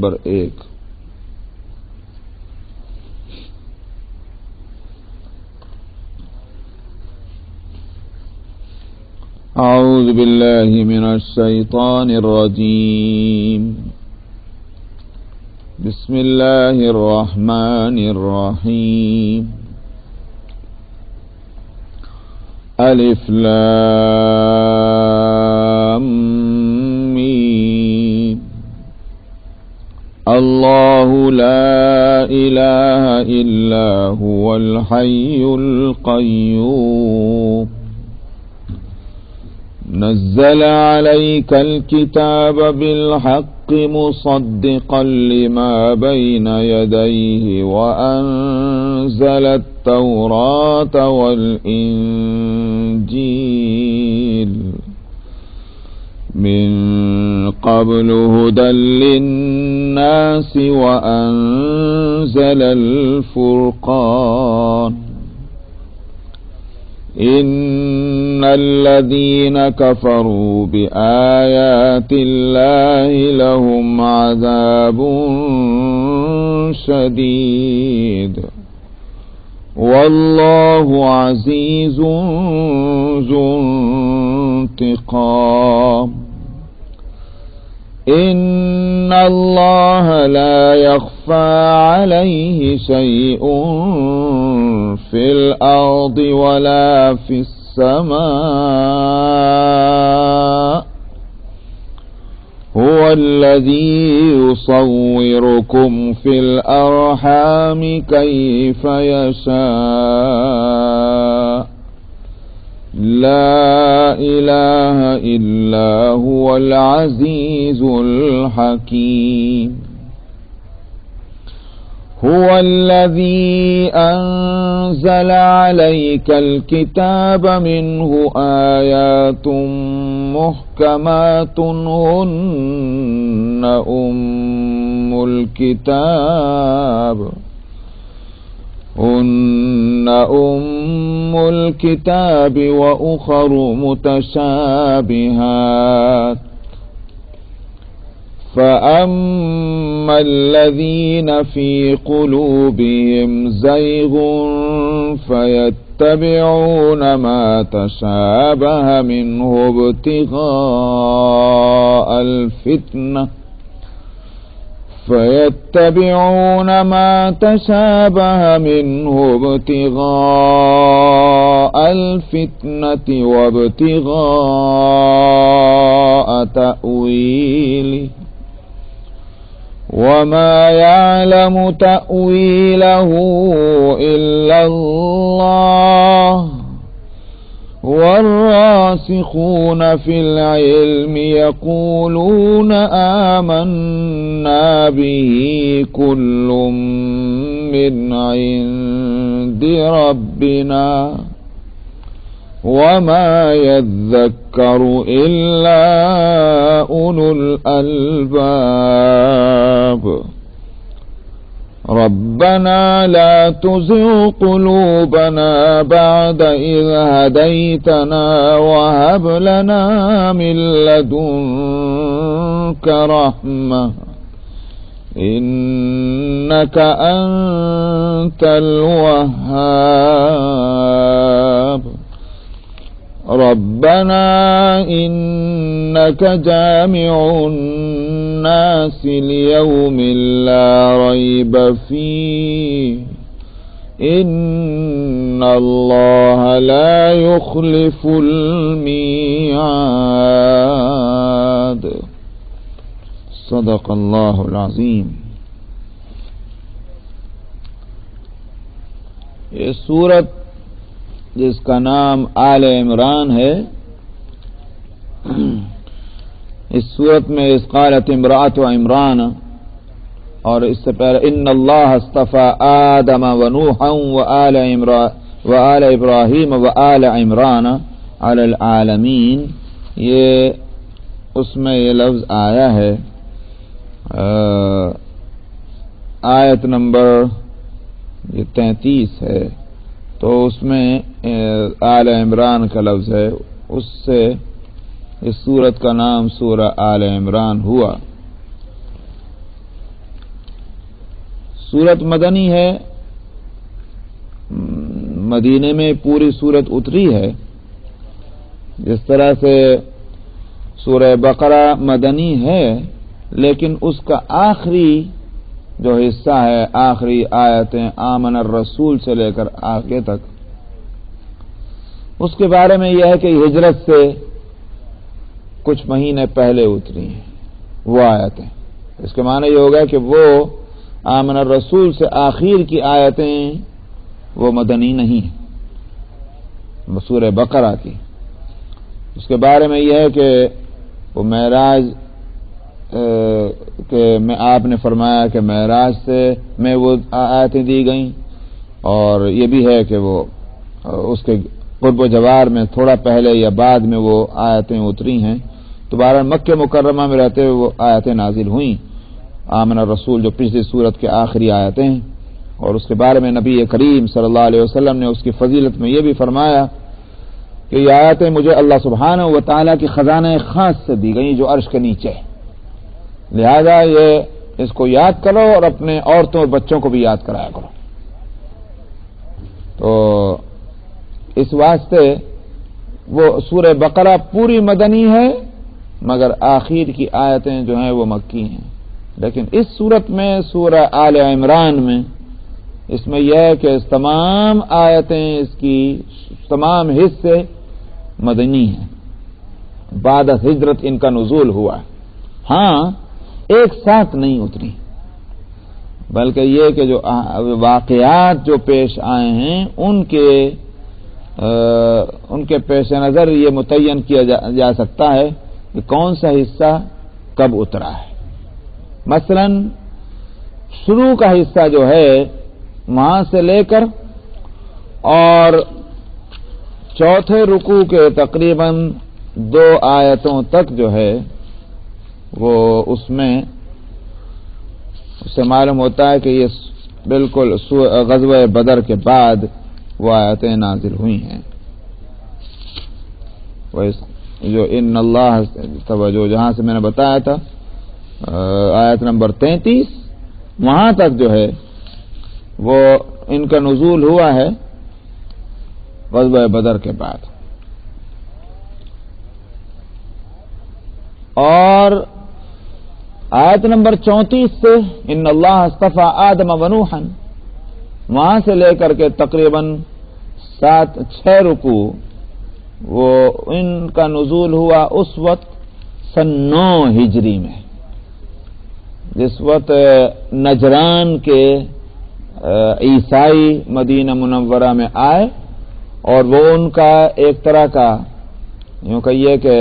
Number 1۔ اعوذ باللہ من الشیطان الرجیم، بسم اللہ الرحمن الرحیم۔ الف لام میم۔ اللہ لا الہ الا هو الحی القیوم، نزل عليك الكتاب بالحق مصدقا لما بين يديه وأنزل التوراة والإنجيل من قبل هدى للناس وأنزل الفرقان، إن الذين كفروا بآيات الله لهم عذاب شديد والله عزيز ذو انتقام، إن الله لا يخفى عليه شيء في الأرض ولا في السماء، هو الذي يصوركم في الأرحام كيف يشاء، لا إله إلا هو العزيز الحكيم، هو الذي أنزل عليك الكتاب منه آيات محكمات هن أم الكتاب وأخر متشابهات، فأما الذين في قلوبهم زيغ فيتبعون ما تشابه منه ابتغاء الفتنة وابتغاء تأويله، وما يعلم تأويله إلا الله، والراسخون في العلم يقولون آمنا به كل من عند ربنا وما يذكر إلا أولو الألباب، ربنا لا تزغ قلوبنا بعد إذ هديتنا وهب لنا من لدنك رحمة إنك أنت الوهاب، ربنا إنك جامع الناس ليوم لا ريب فيه، إن الله لا يخلف الميعاد، صدق اللہ العظیم۔ یہ سورت جس کا نام آل عمران ہے، اس صورت میں اس قالت امرأۃ عمران، اور اس سے پہلے ان اللہ اصطفى آدم ونوحا وآل ابراہیم وآل عمران علی العالمین، یہ اس میں یہ لفظ آیا ہے آیت نمبر 33 ہے، تو اس میں آل عمران کا لفظ ہے، اس سے اس سورت کا نام سورہ آل عمران ہوا۔ سورت مدنی ہے، مدینے میں پوری سورت اتری ہے، جس طرح سے سورہ بقرہ مدنی ہے، لیکن اس کا آخری جو حصہ ہے، آخری آیتیں آمن الرسول سے لے کر آگے تک، اس کے بارے میں یہ ہے کہ ہجرت سے کچھ مہینے پہلے اتری ہیں وہ آیتیں۔ اس کے معنی یہ ہوگا کہ وہ آمن الرسول سے آخر کی آیتیں وہ مدنی نہیں ہیں، سورہ بقرہ کی۔ اس کے بارے میں یہ ہے کہ وہ معراج کہ میں آپ نے فرمایا کہ معراج سے میں وہ آیتیں دی گئیں، اور یہ بھی ہے کہ وہ اس کے قرب و جوار میں تھوڑا پہلے یا بعد میں وہ آیتیں اتری ہیں، تو بہرحال مکہ مکرمہ میں رہتے ہوئے وہ آیتیں نازل ہوئیں، آمن الرسول جو پچھلی سورت کے آخری آیتیں ہیں۔ اور اس کے بارے میں نبی کریم صلی اللہ علیہ وسلم نے اس کی فضیلت میں یہ بھی فرمایا کہ یہ آیتیں مجھے اللہ سبحانہ و تعالیٰ کی خزانہ خاص سے دی گئیں جو عرش کے نیچے ہے، لہذا یہ اس کو یاد کرو اور اپنے عورتوں اور بچوں کو بھی یاد کرایا کرو۔ تو اس واسطے وہ سورہ بقرہ پوری مدنی ہے، مگر آخر کی آیتیں جو ہیں وہ مکی ہیں۔ لیکن اس صورت میں سورہ آل عمران میں اس میں یہ ہے کہ تمام آیتیں، اس کی تمام حصے مدنی ہیں، بعد ہجرت ان کا نزول ہوا ہے۔ ہاں ایک ساتھ نہیں اتری، بلکہ یہ کہ جو واقعات جو پیش آئے ہیں ان کے پیش نظر یہ متعین کیا جا سکتا ہے کہ کون سا حصہ کب اترا ہے۔ مثلا شروع کا حصہ جو ہے وہاں سے لے کر اور چوتھے رکوع کے تقریباً 2 آیتوں تک جو ہے وہ اس میں سے معلوم ہوتا ہے کہ یہ بالکل غزوہ بدر کے بعد وہ آیتیں نازل ہوئی ہیں۔ جو ان اللہ توجہ جہاں سے میں نے بتایا تھا آیت نمبر 33 وہاں تک جو ہے وہ ان کا نزول ہوا ہے غزوہ بدر کے بعد۔ اور آیت نمبر 34 سے ان اللہ اصطفى آدم و نوحا وہاں سے لے کر کے تقریباً 6 رکوع وہ ان کا نزول ہوا اس وقت سن 9 ہجری میں، جس وقت نجران کے عیسائی مدینہ منورہ میں آئے، اور وہ ان کا ایک طرح کا یوں کہیے کہ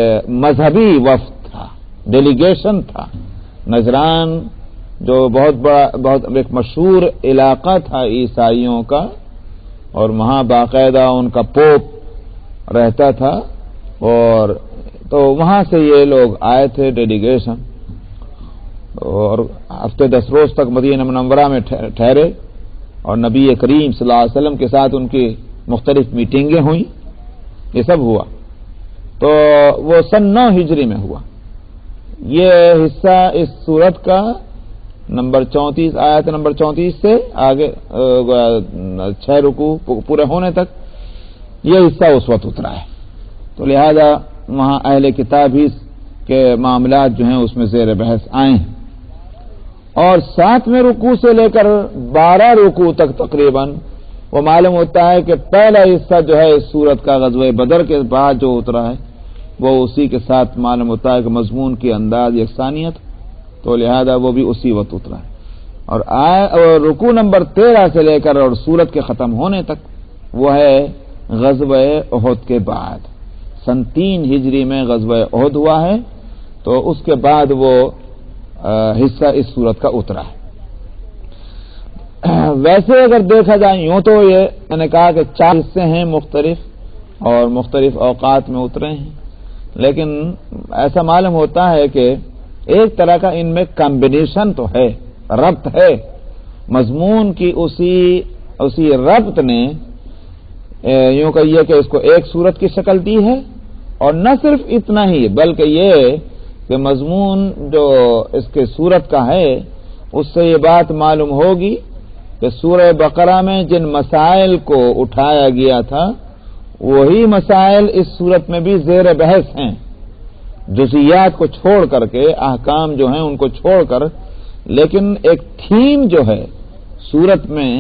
مذہبی وفد تھا، ڈیلیگیشن تھا۔ نجران جو بہت ایک مشہور علاقہ تھا عیسائیوں کا، اور وہاں باقاعدہ ان کا پوپ رہتا تھا، اور تو وہاں سے یہ لوگ آئے تھے ڈیلیگیشن، اور ہفتے 10 روز تک مدینہ منورہ میں ٹھہرے، اور نبی کریم صلی اللہ علیہ وسلم کے ساتھ ان کی مختلف میٹنگیں ہوئیں، یہ سب ہوا۔ تو وہ سن 9 ہجری میں ہوا۔ یہ حصہ اس سورت کا نمبر 34 آیت نمبر 34 سے آگے 6 رکوع پورے ہونے تک یہ حصہ اس وقت اترا ہے۔ تو لہذا وہاں اہل کتاب ہی کے معاملات جو ہیں اس میں زیر بحث آئے ہیں۔ اور 7ویں رکوع سے لے کر 12 رکوع تک تقریباً وہ معلوم ہوتا ہے کہ پہلا حصہ جو ہے اس سورت کا غزوہ بدر کے بعد جو اترا ہے وہ اسی کے ساتھ معلوم ہوتا ہے کہ مضمون کی انداز یکسانیت، تو لہذا وہ بھی اسی وقت اترا ہے۔ اور رکوع نمبر 13 سے لے کر اور سورت کے ختم ہونے تک وہ ہے غزوہ احد کے بعد، سن 3 ہجری میں غزوہ احد ہوا ہے، تو اس کے بعد وہ حصہ اس سورت کا اترا ہے۔ ویسے اگر دیکھا جائے یوں تو یہ میں نے کہا کہ 4 حصے ہیں مختلف اور مختلف اوقات میں اترے ہیں، لیکن ایسا معلوم ہوتا ہے کہ ایک طرح کا ان میں کمبینیشن تو ہے، ربط ہے، مضمون کی اسی ربط نے یوں کہیے کہ اس کو ایک صورت کی شکل دی ہے۔ اور نہ صرف اتنا ہی بلکہ یہ کہ مضمون جو اس کے صورت کا ہے اس سے یہ بات معلوم ہوگی کہ سورہ بقرہ میں جن مسائل کو اٹھایا گیا تھا وہی مسائل اس صورت میں بھی زیر بحث ہیں، جزئیات کو چھوڑ کر کے، احکام جو ہیں ان کو چھوڑ کر، لیکن ایک تھیم جو ہے صورت میں،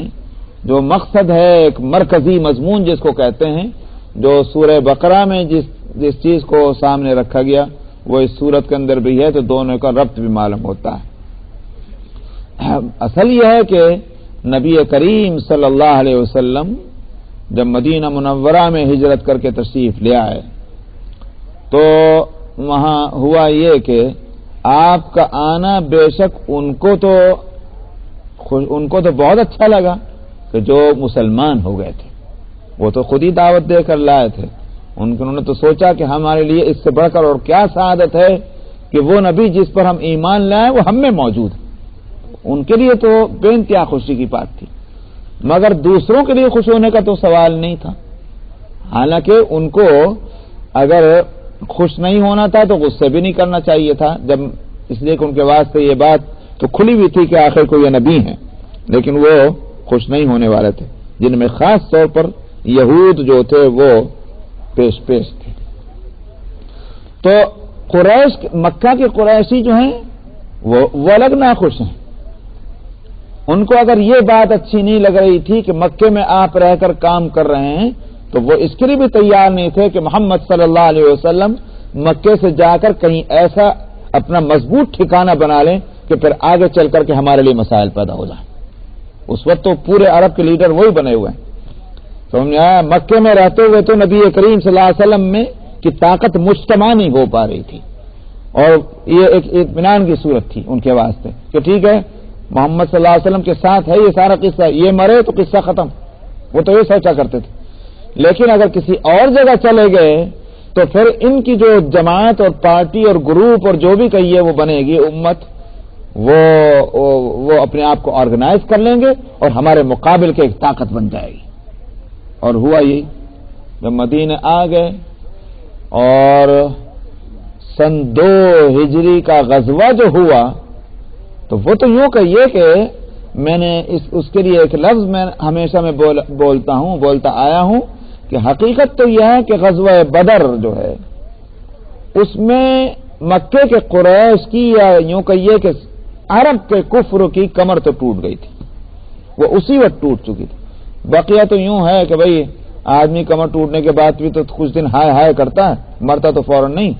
جو مقصد ہے، ایک مرکزی مضمون جس کو کہتے ہیں، جو سورہ بقرہ میں جس چیز کو سامنے رکھا گیا وہ اس صورت کے اندر بھی ہے، تو دونوں کا ربط بھی معلوم ہوتا ہے۔ اصل یہ ہے کہ نبی کریم صلی اللہ علیہ وسلم جب مدینہ منورہ میں ہجرت کر کے تشریف لے آئے تو وہاں ہوا یہ کہ آپ کا آنا بے شک ان کو تو بہت اچھا لگا کہ جو مسلمان ہو گئے تھے، وہ تو خود ہی دعوت دے کر لائے تھے، انہوں نے تو سوچا کہ ہمارے لیے اس سے بڑھ کر اور کیا سعادت ہے کہ وہ نبی جس پر ہم ایمان لائے وہ ہم میں موجود ہے۔ ان کے لیے تو بے انتہا خوشی کی بات تھی، مگر دوسروں کے لیے خوش ہونے کا تو سوال نہیں تھا۔ حالانکہ ان کو اگر خوش نہیں ہونا تھا تو غصے بھی نہیں کرنا چاہیے تھا، جب اس لیے کہ ان کے واسطے یہ بات تو کھلی ہوئی تھی کہ آخر کو یہ نبی ہیں، لیکن وہ خوش نہیں ہونے والے تھے، جن میں خاص طور پر یہود جو تھے وہ پیش تھے۔ تو قریش، مکہ کے قریشی جو ہیں وہ الگ ناخوش ہیں۔ ان کو اگر یہ بات اچھی نہیں لگ رہی تھی کہ مکے میں آپ رہ کر کام کر رہے ہیں، تو وہ اس کے لیے بھی تیار نہیں تھے کہ محمد صلی اللہ علیہ وسلم مکے سے جا کر کہیں ایسا اپنا مضبوط ٹھکانہ بنا لیں کہ پھر آگے چل کر کے ہمارے لیے مسائل پیدا ہو جائیں۔ اس وقت تو پورے عرب کے لیڈر وہی بنے ہوئے ہیں۔ سمجھ آیا؟ مکے میں رہتے ہوئے تو نبی کریم صلی اللہ علیہ وسلم میں کی طاقت مجتمع نہیں ہو پا رہی تھی، اور یہ ایک اطمینان کی صورت تھی ان کے واسطے کہ ٹھیک ہے محمد صلی اللہ علیہ وسلم کے ساتھ ہے یہ سارا قصہ، یہ مرے تو قصہ ختم، وہ تو یہ سوچا کرتے تھے۔ لیکن اگر کسی اور جگہ چلے گئے تو پھر ان کی جو جماعت اور پارٹی اور گروپ اور جو بھی کہیے وہ بنے گی امت، وہ اپنے آپ کو آرگنائز کر لیں گے اور ہمارے مقابل کے ایک طاقت بن جائے گی۔ اور ہوا یہی، جب مدینے آ گئے اور سن 2 ہجری کا غزوہ جو ہوا تو وہ تو یوں کہیے کہ میں نے اس کے لیے ایک لفظ میں ہمیشہ میں بولتا آیا ہوں کہ حقیقت تو یہ ہے کہ غزوہ بدر جو ہے اس میں مکے کے قریش کی، یا یوں کہیے کہ عرب کے کفر کی کمر تو ٹوٹ گئی تھی، وہ اسی وقت ٹوٹ چکی تھی۔ بقیہ تو یوں ہے کہ بھئی آدمی کمر ٹوٹنے کے بعد بھی تو کچھ دن ہائے ہائے کرتا ہے، مرتا تو فوراً نہیں،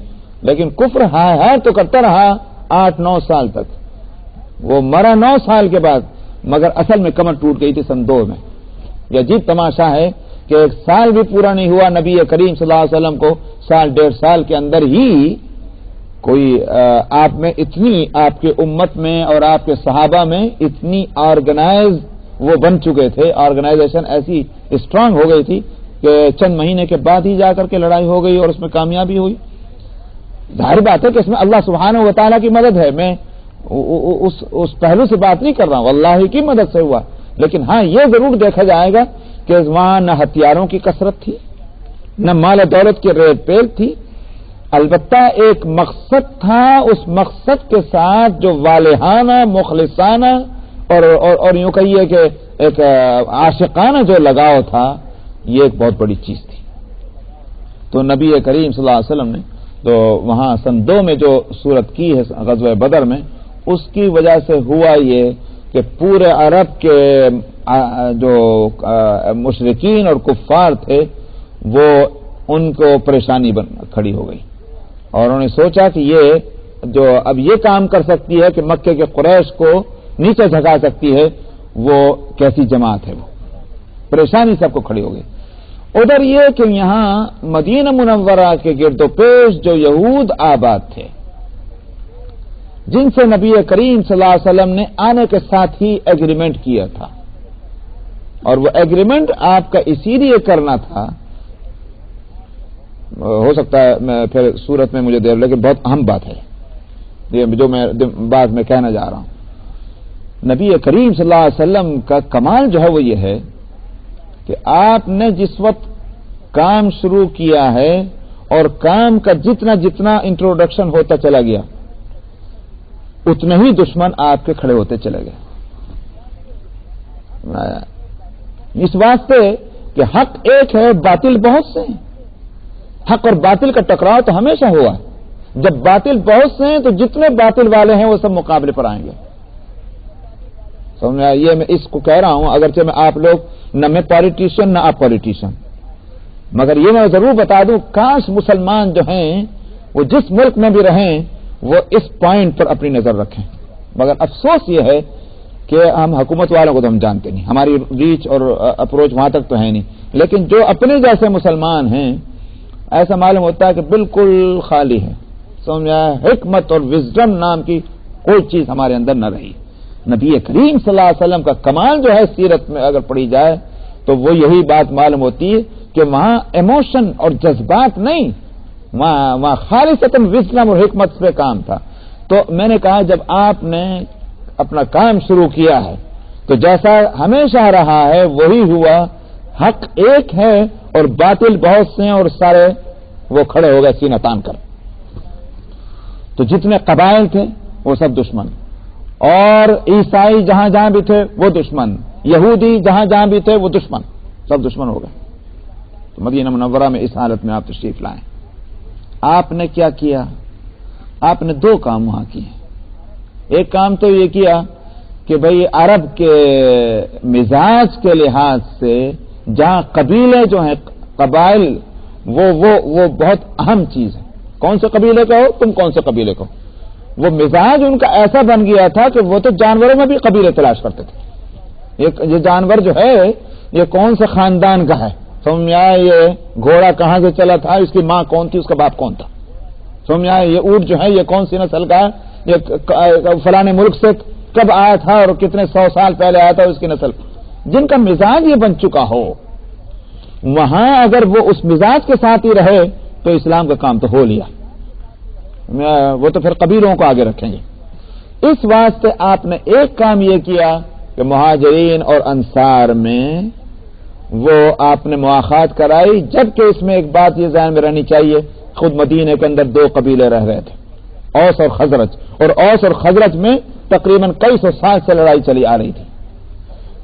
لیکن کفر ہائے ہائے تو کرتا رہا 8-9 سال تک، وہ مرا 9 سال کے بعد، مگر اصل میں کمر ٹوٹ گئی تھی سن 2 میں۔ یہ عجیب تماشا ہے کہ 1 سال بھی پورا نہیں ہوا نبی کریم صلی اللہ علیہ وسلم کو، 1.5 سال کے اندر ہی کوئی آپ میں اتنی، آپ کے امت میں اور آپ کے صحابہ میں اتنی آرگنائز وہ بن چکے تھے، آرگنائزیشن ایسی اسٹرانگ ہو گئی تھی کہ چند مہینے کے بعد ہی جا کر کے لڑائی ہو گئی اور اس میں کامیابی ہوئی۔ ظاہر بات ہے کہ اس میں اللہ سبحانہ و تعالیٰ کی مدد ہے، میں اس پہلو سے بات نہیں کر رہا ہوں، اللہ کی مدد سے ہوا، لیکن ہاں یہ ضرور دیکھا جائے گا کہ وہاں نہ ہتھیاروں کی کثرت تھی، نہ مال و دولت کی ریت پیل تھی، البتہ ایک مقصد تھا، اس مقصد کے ساتھ جو والہانہ، مخلصانہ اور یوں کہیے کہ ایک عاشقانہ جو لگاؤ تھا، یہ ایک بہت بڑی چیز تھی۔ تو نبی کریم صلی اللہ علیہ وسلم نے تو وہاں سن 2 میں جو صورت کی ہے غزوہ بدر میں، اس کی وجہ سے ہوا یہ کہ پورے عرب کے جو مشرکین اور کفار تھے وہ ان کو پریشانی کھڑی ہو گئی، اور انہوں نے سوچا کہ یہ جو اب یہ کام کر سکتی ہے کہ مکے کے قریش کو نیچے جھکا سکتی ہے، وہ کیسی جماعت ہے، وہ پریشانی سب کو کھڑی ہو گئی۔ ادھر یہ کہ یہاں مدینہ منورہ کے گرد و پیش جو یہود آباد تھے، جن سے نبی کریم صلی اللہ علیہ وسلم نے آنے کے ساتھ ہی ایگریمنٹ کیا تھا، اور وہ ایگریمنٹ آپ کا اسی لیے کرنا تھا، ہو سکتا ہے میں پھر صورت میں مجھے دیر لیکن بہت اہم بات ہے یہ جو میں بات میں کہنا جا رہا ہوں۔ نبی کریم صلی اللہ علیہ وسلم کا کمال جو ہے وہ یہ ہے کہ آپ نے جس وقت کام شروع کیا ہے اور کام کا جتنا انٹروڈکشن ہوتا چلا گیا، اتنے ہی دشمن آپ کے کھڑے ہوتے چلے گئے۔ اس واسطے کہ حق ایک ہے، باطل بہت سے ہیں. حق اور باطل کا ٹکراؤ تو ہمیشہ ہوا. جب باطل بہت سے ہیں تو جتنے باطل والے ہیں وہ سب مقابلے پر آئیں گے. سمجھا؟ یہ میں اس کو کہہ رہا ہوں، اگرچہ میں آپ لوگ نہ میں پالیٹیشین نہ آپ پالیٹیشین، مگر یہ میں ضرور بتا دوں، کاش مسلمان جو ہیں وہ جس ملک میں بھی رہیں وہ اس پوائنٹ پر اپنی نظر رکھیں. مگر افسوس یہ ہے کہ ہم حکومت والوں کو تو ہم جانتے نہیں، ہماری ریچ اور اپروچ وہاں تک تو ہے نہیں، لیکن جو اپنے جیسے مسلمان ہیں ایسا معلوم ہوتا ہے کہ بالکل خالی ہے. سمجھا؟ حکمت اور وزڈم نام کی کوئی چیز ہمارے اندر نہ رہی. نبی کریم صلی اللہ علیہ وسلم کا کمال جو ہے سیرت میں اگر پڑھی جائے تو وہ یہی بات معلوم ہوتی ہے کہ وہاں ایموشن اور جذبات نہیں، وہاں خالصتاً وزڈم اور حکمت پہ کام تھا. تو میں نے کہا جب آپ نے اپنا کام شروع کیا ہے تو جیسا ہمیشہ رہا ہے وہی ہوا. حق ایک ہے اور باطل بہت سے ہیں اور سارے وہ کھڑے ہو گئے سینہ تان کر. تو جتنے قبائل تھے وہ سب دشمن، اور عیسائی جہاں جہاں بھی تھے وہ دشمن، یہودی جہاں جہاں بھی تھے وہ دشمن، سب دشمن ہو گئے. تو مدینہ منورہ میں اس حالت میں آپ تشریف لائیں. آپ نے کیا کیا؟ آپ نے دو کام وہاں کیے. ایک کام تو یہ کیا کہ بھئی عرب کے مزاج کے لحاظ سے جہاں قبیلے جو ہیں قبائل وہ بہت اہم چیز ہے. کون سے قبیلے کا ہو تم، کون سے قبیلے کا ہو، وہ مزاج ان کا ایسا بن گیا تھا کہ وہ تو جانوروں میں بھی قبیلے تلاش کرتے تھے. یہ جانور جو ہے یہ کون سے خاندان کا ہے، سمجھ آئے؟ یہ گھوڑا کہاں سے چلا تھا، اس کی ماں کون تھی، اس کا باپ کون تھا، سمجھ آئے؟ یہ اونٹ جو ہے یہ کون سی نسل کا ہے، یہ فلانے ملک سے کب آیا تھا اور کتنے 100 سال پہلے آیا تھا اس کی نسل. جن کا مزاج یہ بن چکا ہو وہاں اگر وہ اس مزاج کے ساتھ ہی رہے تو اسلام کا کام تو ہو لیا. وہ تو پھر قبیلوں کو آگے رکھیں گے. اس واسطے آپ نے ایک کام یہ کیا کہ مہاجرین اور انصار میں وہ آپ نے مواخات کرائی، جبکہ اس میں ایک بات یہ ذہن میں رہنی چاہیے، خود مدینے کے اندر دو قبیلے رہ رہے تھے، اوس اور خزرج، اور اوس اور خزرج میں تقریباً کئی سو سال سے لڑائی چلی آ رہی تھی.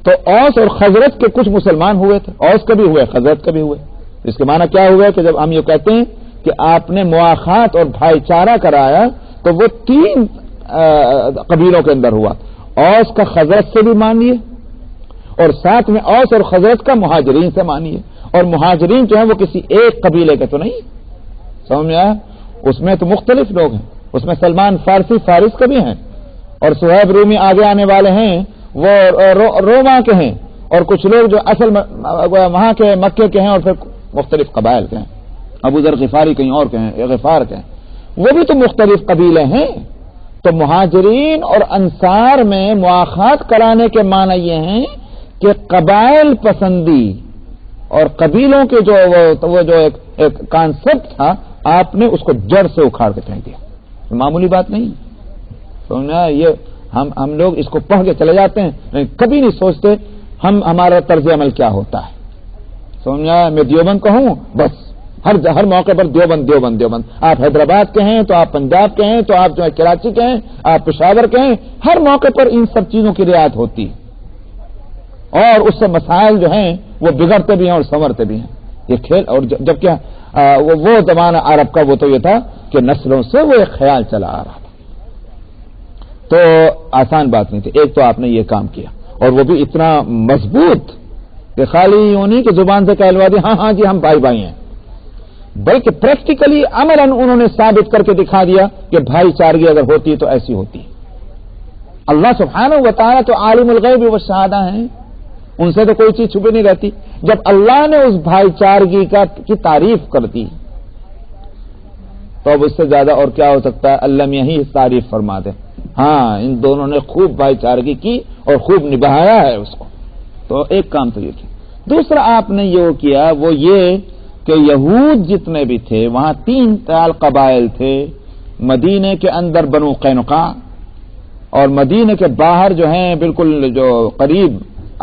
تو اوس اور خزرج کے کچھ مسلمان ہوئے تھے، اوس کے بھی ہوئے، خزرج کے بھی ہوئے. اس کے معنی کیا ہوا کہ جب ہم یہ کہتے ہیں کہ آپ نے مواخات اور بھائی چارہ کرایا تو وہ 3 قبیلوں کے اندر ہوا. اوس کا خزرج سے بھی مانیے اور ساتھ میں اوس اور خزرج کا مہاجرین سے مانیے. اور مہاجرین جو ہیں وہ کسی ایک قبیلے کے تو نہیں، سمجھ میں آیا؟ اس میں تو مختلف لوگ ہیں. اس میں سلمان فارسی فارس کے بھی ہیں، اور صہیب رومی آگے آنے والے ہیں وہ روما کے ہیں، اور کچھ لوگ جو اصل وہاں کے مکے کے ہیں اور پھر مختلف قبائل کے ہیں. ابو ذر غفاری کہیں اور کے ہیں، غفار کے ہیں، وہ بھی تو مختلف قبیلے ہیں. تو مہاجرین اور انصار میں مواخات کرانے کے معنی یہ ہیں کہ قبائل پسندی اور قبیلوں کے وہ جو ایک کانسیپٹ تھا آپ نے اس کو جڑ سے اکھاڑ کے پھینک دیا. معمولی بات نہیں سمجھنا. یہ ہم لوگ اس کو پڑھ کے چلے جاتے ہیں لیکن کبھی نہیں سوچتے ہمارا طرز عمل کیا ہوتا ہے. سمجھا؟ میں دیوبند کا ہوں، بس ہر موقع پر دیوبند دیوبند دیوبند. آپ حیدرآباد کے ہیں تو آپ پنجاب کے ہیں تو آپ جو ہے کراچی کے ہیں، آپ پشاور کے ہیں. ہر موقع پر ان سب چیزوں کی رعایت ہوتی ہے اور اس سے مسائل جو ہیں وہ بگڑتے بھی ہیں اور سنورتے بھی ہیں. یہ کھیل. اور جبکہ وہ زمانہ عرب کا وہ تو یہ تھا کہ نسلوں سے وہ ایک خیال چلا آ رہا تھا، تو آسان بات نہیں تھی. ایک تو آپ نے یہ کام کیا اور وہ بھی اتنا مضبوط کہ خالی یوں نہیں کہ زبان سے کہلوا دی ہاں جی ہم بھائی بھائی ہیں، بلکہ پریکٹیکلی عملاً انہوں نے ثابت کر کے دکھا دیا کہ بھائی چارگی اگر ہوتی تو ایسی ہوتی. اللہ سبحانہ و تعالیٰ تو عالم الغیب والشہادہ ہیں، ان سے تو کوئی چیز چھپی نہیں رہتی. جب اللہ نے اس بھائی چارگی کی تعریف کر دی تو اب اس سے زیادہ اور کیا ہو سکتا ہے. اللہ میں یہی تعریف فرما دے ہاں ان دونوں نے خوب بھائی چارگی کی اور خوب نبھایا ہے اس کو. تو ایک کام تو یہ کیا. دوسرا آپ نے یہ کیا وہ یہ کہ یہود جتنے بھی تھے وہاں 3 قبائل تھے. مدینے کے اندر بنو قینقاع اور مدینے کے باہر جو ہیں بالکل جو قریب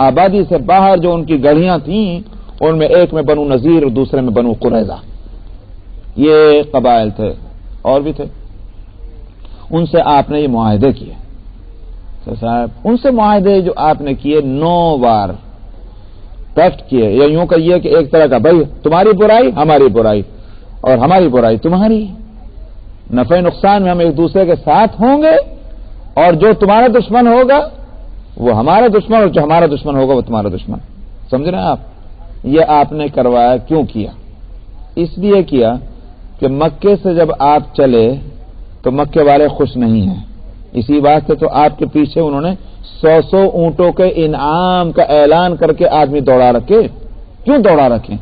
آبادی سے باہر جو ان کی گڑھیاں تھیں ان میں ایک میں بنو نذیر اور دوسرے میں بنو قریظہ. یہ قبائل تھے اور بھی تھے. ان سے آپ نے یہ معاہدے کیے. تو صاحب ان سے معاہدے جو آپ نے کیے 9 بار پیکٹ کیے، یا یوں کہیے کہ ایک طرح کا بھائی تمہاری برائی ہماری برائی اور ہماری برائی تمہاری، نفع نقصان میں ہم ایک دوسرے کے ساتھ ہوں گے، اور جو تمہارا دشمن ہوگا وہ ہمارا دشمن، اور جو ہمارا دشمن ہوگا وہ تمہارا دشمن. سمجھ رہے ہیں آپ؟ یہ آپ نے کروایا. کیوں کیا؟ اس لیے کیا کہ مکے سے جب آپ چلے تو مکے والے خوش نہیں ہیں، اسی بات سے تو آپ کے پیچھے انہوں نے 100 اونٹوں کے انعام کا اعلان کر کے آدمی دوڑا رکھے. کیوں دوڑا رکھے؟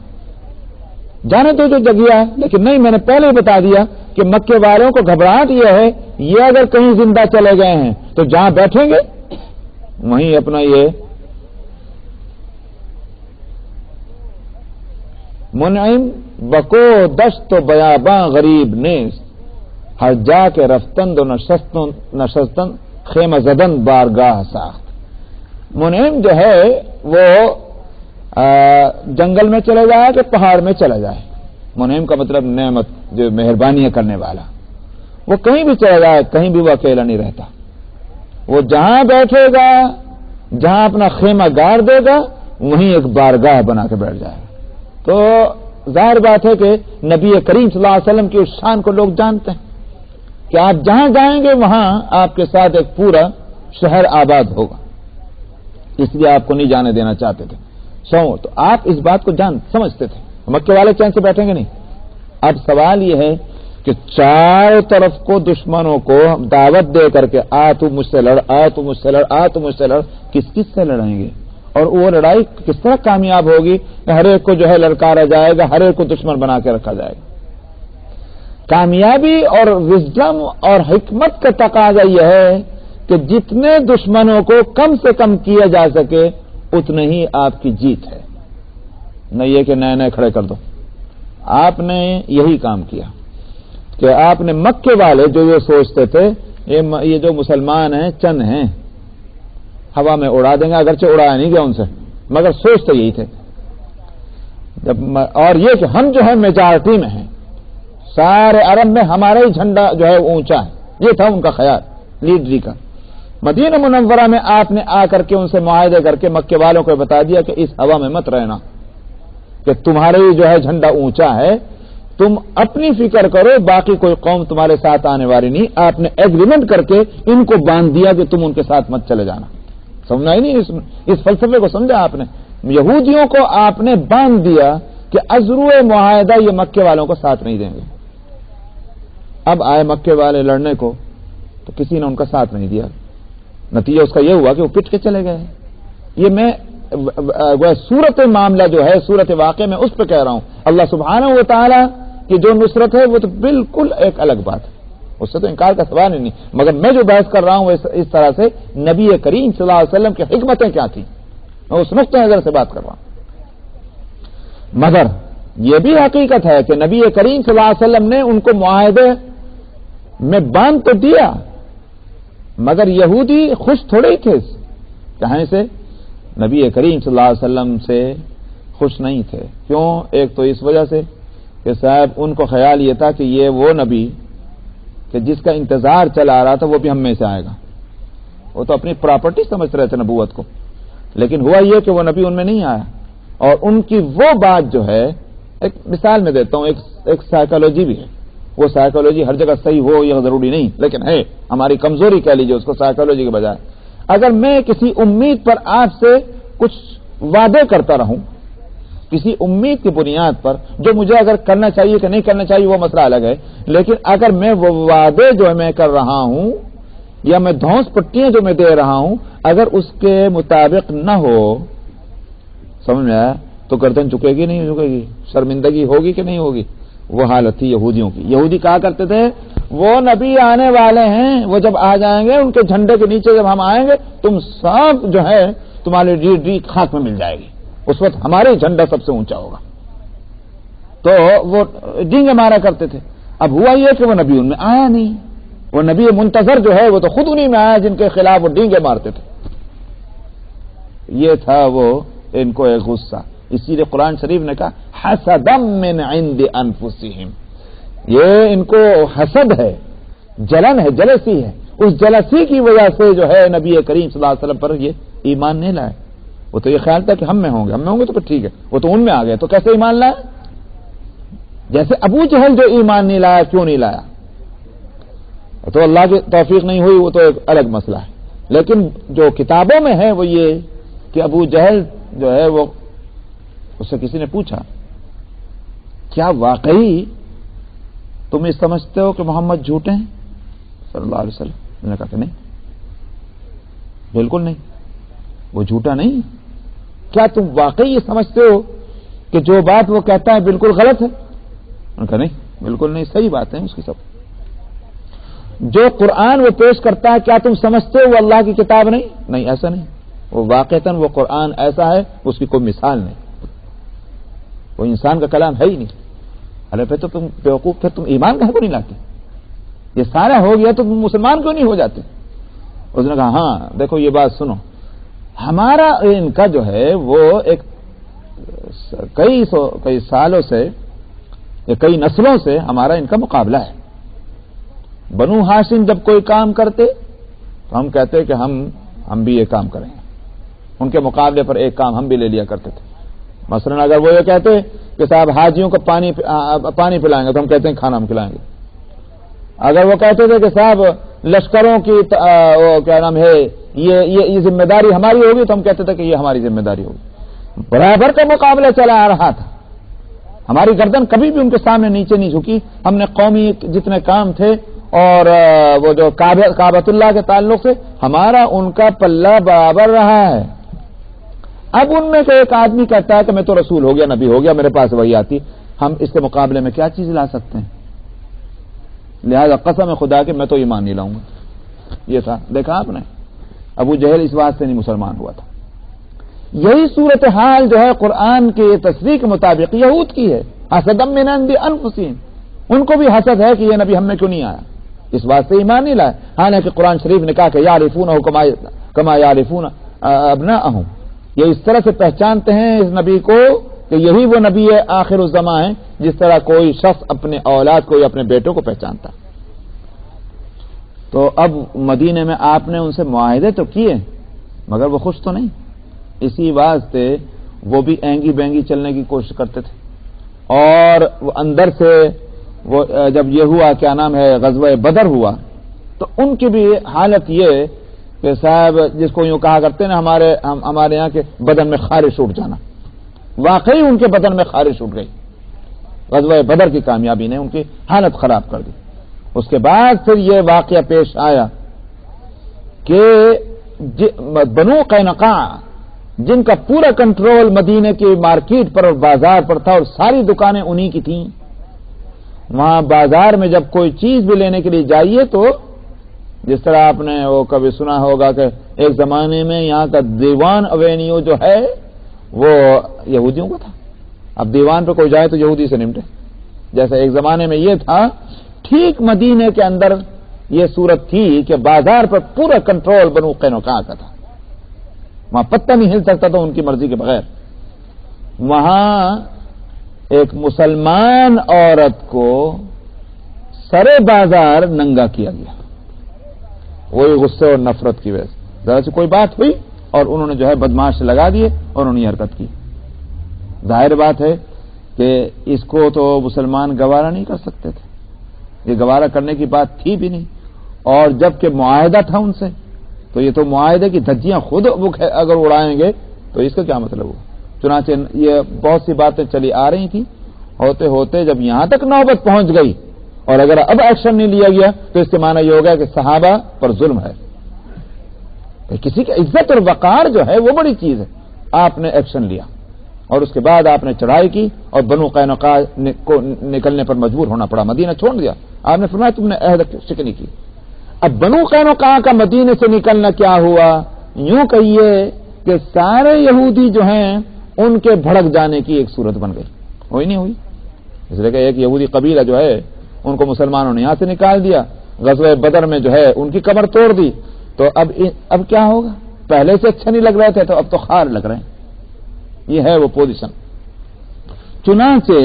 جانے تو جو جگہ ہے، لیکن نہیں، میں نے پہلے ہی بتا دیا کہ مکے والوں کو گھبراہٹ یہ ہے، یہ اگر کہیں زندہ چلے گئے ہیں تو جہاں بیٹھیں گے وہیں اپنا یہ منعم بکو دشت و بیاباں غریب نیز ہر جا کے رفتند و نشستن خیمہ زدن بارگاہ ساخت. منعم جو ہے وہ جنگل میں چلے جائے کہ پہاڑ میں چلا جائے. منعم کا مطلب نعمت، جو مہربانیاں کرنے والا. وہ کہیں بھی چلا جائے، کہیں بھی وہ اکیلا نہیں رہتا. وہ جہاں بیٹھے گا، جہاں اپنا خیمہ گاڑ دے گا، وہیں ایک بارگاہ بنا کے بیٹھ جائے گا. تو ظاہر بات ہے کہ نبی کریم صلی اللہ علیہ وسلم کی اس شان کو لوگ جانتے ہیں کہ آپ جہاں جائیں گے وہاں آپ کے ساتھ ایک پورا شہر آباد ہوگا. اس لیے آپ کو نہیں جانے دینا چاہتے تھے. تو آپ اس بات کو سمجھتے تھے. مکے والے چین سے بیٹھیں گے نہیں. اب سوال یہ ہے کہ چاروں طرف کو دشمنوں کو دعوت دے کر کے آ تو مجھ سے لڑ، آ تو مجھ سے لڑ، آ تو مجھ سے لڑ، کس سے لڑیں گے؟ اور وہ لڑائی کس طرح کامیاب ہوگی کہ ہر ایک کو جو ہے للکارا جائے گا، ہر ایک کو دشمن بنا کے رکھا جائے گا. کامیابی اور وزڈم اور حکمت کا تقاضا یہ ہے کہ جتنے دشمنوں کو کم سے کم کیا جا سکے اتنے ہی آپ کی جیت ہے. نہ یہ کہ نئے نئے کھڑے کر دو. آپ نے یہی کام کیا کہ آپ نے مکے والے جو یہ سوچتے تھے یہ جو مسلمان ہیں چند ہیں، ہوا میں اڑا دیں گے، اگرچہ اڑایا نہیں گیا ان سے، مگر سوچتے یہی تھے. اور یہ کہ ہم جو ہے میجارٹی میں ہیں، سارے عرب میں ہمارا ہی جھنڈا جو ہے اونچا ہے، یہ تھا ان کا خیال لیڈری کا. مدینہ منورہ میں آپ نے آ کر کے ان سے معاہدے کر کے مکے والوں کو بتا دیا کہ اس ہوا میں مت رہنا، کہ تمہارے ہی جو ہے جھنڈا اونچا ہے، تم اپنی فکر کرو، باقی کوئی قوم تمہارے ساتھ آنے والی نہیں. آپ نے ایگریمنٹ کر کے ان کو باندھ دیا کہ تم ان کے ساتھ مت چلے جانا. سمجھا ہی نہیں اس فلسفے کو سمجھا آپ نے. یہودیوں کو آپ نے باندھ دیا کہ ازرو معاہدہ یہ مکے والوں کو ساتھ نہیں دیں گے. اب آئے مکے والے لڑنے کو تو کسی نے ان کا ساتھ نہیں دیا. نتیجہ اس کا یہ ہوا کہ وہ پٹ کے چلے گئے. یہ میں صورت معاملہ جو ہے، صورت واقع میں اس پہ کہہ رہا ہوں. اللہ سبحانہ و تعالی کی جو نصرت ہے وہ تو بالکل ایک الگ بات ہے، اس سے تو انکار کا سوال ہی نہیں. مگر میں جو بحث کر رہا ہوں اس طرح سے نبی کریم صلی اللہ علیہ وسلم کی حکمتیں کیا تھیں، میں اس نقطۂ نظر سے بات کر رہا ہوں. مگر یہ بھی حقیقت ہے کہ نبی کریم صلی اللہ علیہ وسلم نے ان کو معاہدے میں باندھ تو دیا، مگر یہودی خوش تھوڑے ہی تھے. کہیں سے؟ نبی کریم صلی اللہ علیہ وسلم سے خوش نہیں تھے. کیوں؟ ایک تو اس وجہ سے کہ صاحب ان کو خیال یہ تھا کہ یہ وہ نبی کہ جس کا انتظار چلا آ رہا تھا وہ بھی ہم میں سے آئے گا. وہ تو اپنی پراپرٹی سمجھ رہے تھے نبوت کو، لیکن ہوا یہ کہ وہ نبی ان میں نہیں آیا. اور ان کی وہ بات جو ہے، ایک مثال میں دیتا ہوں، ایک سائیکالوجی بھی ہے. وہ سائیکالوجی ہر جگہ صحیح ہو یہ ضروری نہیں، لیکن ہے ہماری کمزوری کہہ لیجیے اس کو سائیکالوجی کے بجائے. اگر میں کسی امید پر آپ سے کچھ وعدے کرتا رہوں، کسی امید کی بنیاد پر، جو مجھے اگر کرنا چاہیے کہ نہیں کرنا چاہیے وہ مسئلہ الگ ہے، لیکن اگر میں وہ وعدے جو میں کر رہا ہوں یا میں دھونس پٹیاں جو میں دے رہا ہوں اگر اس کے مطابق نہ ہو، سمجھ میں آیا، تو گردن جھکے گی نہیں جھکے گی، شرمندگی ہوگی کہ نہیں ہوگی. وہ حالت تھی یہودیوں کی. یہودی کہا کرتے تھے وہ نبی آنے والے ہیں، وہ جب آ جائیں گے ان کے جھنڈے کے نیچے جب ہم آئیں گے تم سب جو ہے تمہاری ریڑھ خاک میں مل جائے گی، اس وقت ہمارے جھنڈا سب سے اونچا ہوگا. تو وہ ڈینگے مارا کرتے تھے. اب ہوا یہ کہ وہ نبی ان میں آیا نہیں. وہ نبی منتظر جو ہے وہ تو خود انہی میں آیا جن کے خلاف وہ ڈینگے مارتے تھے. یہ تھا وہ ان کو ایک غصہ. اسی لیے قرآن شریف نے کہا حسدا من عند انفسہم، یہ ان کو حسد ہے، جلن ہے، جلسی ہے اس جلسی کی وجہ سے جو ہے نبی کریم صلی اللہ علیہ وسلم پر یہ ایمان نہیں لائے. وہ تو یہ خیال تھا کہ ہم میں ہوں گے تو پھر ٹھیک ہے، وہ تو ان میں آ گئے تو کیسے ایمان لائے؟ جیسے ابو جہل جو ایمان نہیں لایا، کیوں نہیں لایا؟ تو اللہ کی توفیق نہیں ہوئی، وہ تو ایک الگ مسئلہ ہے. لیکن جو کتابوں میں ہے وہ یہ کہ ابو جہل جو ہے وہ اس سے کسی نے پوچھا کیا واقعی تم یہ سمجھتے ہو کہ محمد جھوٹے ہیں صلی اللہ علیہ وسلم؟ انہوں نے کہا کہ نہیں، بالکل نہیں، وہ جھوٹا نہیں. کیا تم واقعی یہ سمجھتے ہو کہ جو بات وہ کہتا ہے بالکل غلط ہے؟ انہوں نے کہا نہیں، بالکل نہیں، صحیح بات ہے اس کی سب. جو قرآن وہ پیش کرتا ہے کیا تم سمجھتے ہو وہ اللہ کی کتاب نہیں؟ نہیں، ایسا نہیں. وہ واقعتاً وہ قرآن ایسا ہے اس کی کوئی مثال نہیں، وہ انسان کا کلام ہے ہی نہیں. ارے پھر تو تم بیوقوف، پھر تم ایمان کہاں کو نہیں لاتے؟ یہ سارا ہو گیا تو تم مسلمان کیوں نہیں ہو جاتے؟ اس نے کہا ہاں دیکھو یہ بات سنو، ہمارا ان کا جو ہے وہ ایک کئی سالوں سے یا کئی نسلوں سے ہمارا ان کا مقابلہ ہے. بنو ہاشم جب کوئی کام کرتے تو ہم کہتے کہ ہم بھی یہ کام کریں گے، ان کے مقابلے پر ایک کام ہم بھی لے لیا کرتے تھے. مثلا اگر وہ یہ کہتے کہ صاحب حاجیوں کو پانی پلائیں گے تو ہم کہتے ہیں کھانا ہم کھلائیں گے. اگر وہ کہتے تھے کہ صاحب لشکروں کی کیا نام ہے یہ ذمہ داری ہماری ہوگی تو ہم کہتے تھے کہ یہ ہماری ذمہ داری ہوگی. برابر کا مقابلہ چلا آ رہا تھا. ہماری گردن کبھی بھی ان کے سامنے نیچے نہیں جھکی. ہم نے قومی جتنے کام تھے اور وہ جو کعبۃ اللہ کے تعلق سے ہمارا ان کا پلہ برابر رہا ہے. اب ان میں سے ایک آدمی کہتا ہے کہ میں تو رسول ہو گیا، نبی ہو گیا، میرے پاس وہی آتی، ہم اس کے مقابلے میں کیا چیز لا سکتے ہیں؟ لہذا قسم خدا کہ میں تو ایمان نہیں لاؤں گا. یہ تھا، دیکھا آپ نے ابو جہل اس بات سے نہیں مسلمان ہوا تھا. یہی صورتحال جو ہے قرآن کے تصریح کے مطابق یہود کی ہے. حسدا من عند انفسہم، ان کو بھی حسد ہے کہ یہ نبی ہم میں کیوں نہیں آیا، اس بات سے ایمان نہیں لائے. حالانکہ قرآن شریف نے کہا کہ یعرفونہ کما یعرفون ابناءہم، یہ اس طرح سے پہچانتے ہیں اس نبی کو کہ یہی وہ نبی آخر الزماں ہے جس طرح کوئی شخص اپنے اولاد کو یا اپنے بیٹوں کو پہچانتا. تو اب مدینے میں آپ نے ان سے معاہدے تو کیے مگر وہ خوش تو نہیں. اسی واسطے وہ بھی اینگی بینگی چلنے کی کوشش کرتے تھے. اور وہ اندر سے وہ جب یہ ہوا کیا نام ہے غزوہ بدر ہوا تو ان کی بھی حالت یہ کہ صاحب جس کو یوں کہا کرتے ہیں ہمارے یہاں کے بدن میں خارش اٹھ جانا، واقعی ان کے بدن میں خارش اٹھ گئی. غزوہ بدر کی کامیابی نے ان کی حالت خراب کر دی. اس کے بعد پھر یہ واقعہ پیش آیا کہ بنو قینقاع جن کا پورا کنٹرول مدینے کی مارکیٹ پر اور بازار پر تھا اور ساری دکانیں انہی کی تھیں، وہاں بازار میں جب کوئی چیز بھی لینے کے لیے جائیے تو جس طرح آپ نے وہ کبھی سنا ہوگا کہ ایک زمانے میں یہاں کا دیوان اوینیو جو ہے وہ یہودیوں کا تھا. اب دیوان پہ کوئی جائے تو یہودی سے نمٹے. جیسے ایک زمانے میں یہ تھا، ٹھیک مدینے کے اندر یہ صورت تھی کہ بازار پر پورا کنٹرول بنو قینقاع کا تھا. وہاں پتہ نہیں ہل سکتا تھا ان کی مرضی کے بغیر. وہاں ایک مسلمان عورت کو سرے بازار ننگا کیا گیا، وہی غصے اور نفرت کی وجہ سے. ذرا سی کوئی بات ہوئی اور انہوں نے جو ہے بدماش سے لگا دیے اور انہوں نے یہ حرکت کی. ظاہر بات ہے کہ اس کو تو مسلمان گوارا نہیں کر سکتے تھے، یہ گوارا کرنے کی بات تھی بھی نہیں. اور جب کہ معاہدہ تھا ان سے تو یہ تو معاہدے کی دھجیاں خود اگر اڑائیں گے تو اس کا کیا مطلب ہوا. چنانچہ یہ بہت سی باتیں چلی آ رہی تھیں، ہوتے ہوتے جب یہاں تک نوبت پہنچ گئی اور اگر اب ایکشن نہیں لیا گیا تو اس کے معنی یہ ہوگا کہ صحابہ پر ظلم ہے. کسی کی عزت اور وقار جو ہے وہ بڑی چیز ہے. آپ نے ایکشن لیا اور اس کے بعد آپ نے چڑھائی کی اور بنو قینقاع کو نکلنے پر مجبور ہونا پڑا، مدینہ چھوڑ دیا. آپ نے فرمایا تم نے عہد شکنی کی. اب بنو قینقاع کا مدینے سے نکلنا کیا ہوا، یوں کہیے کہ سارے یہودی جو ہیں ان کے بھڑک جانے کی ایک صورت بن گئی. ہوئی نہیں ہوئی، اس لیے کہ ایک یہودی قبیلہ جو ہے ان کو مسلمانوں نے یہاں سے نکال دیا، غزوہ بدر میں جو ہے ان کی کمر توڑ دی. تو اب کیا ہوگا؟ پہلے سے اچھا نہیں لگ رہے تھے تو اب تو خار لگ رہے ہیں. یہ ہے وہ پوزیشن. چنانچہ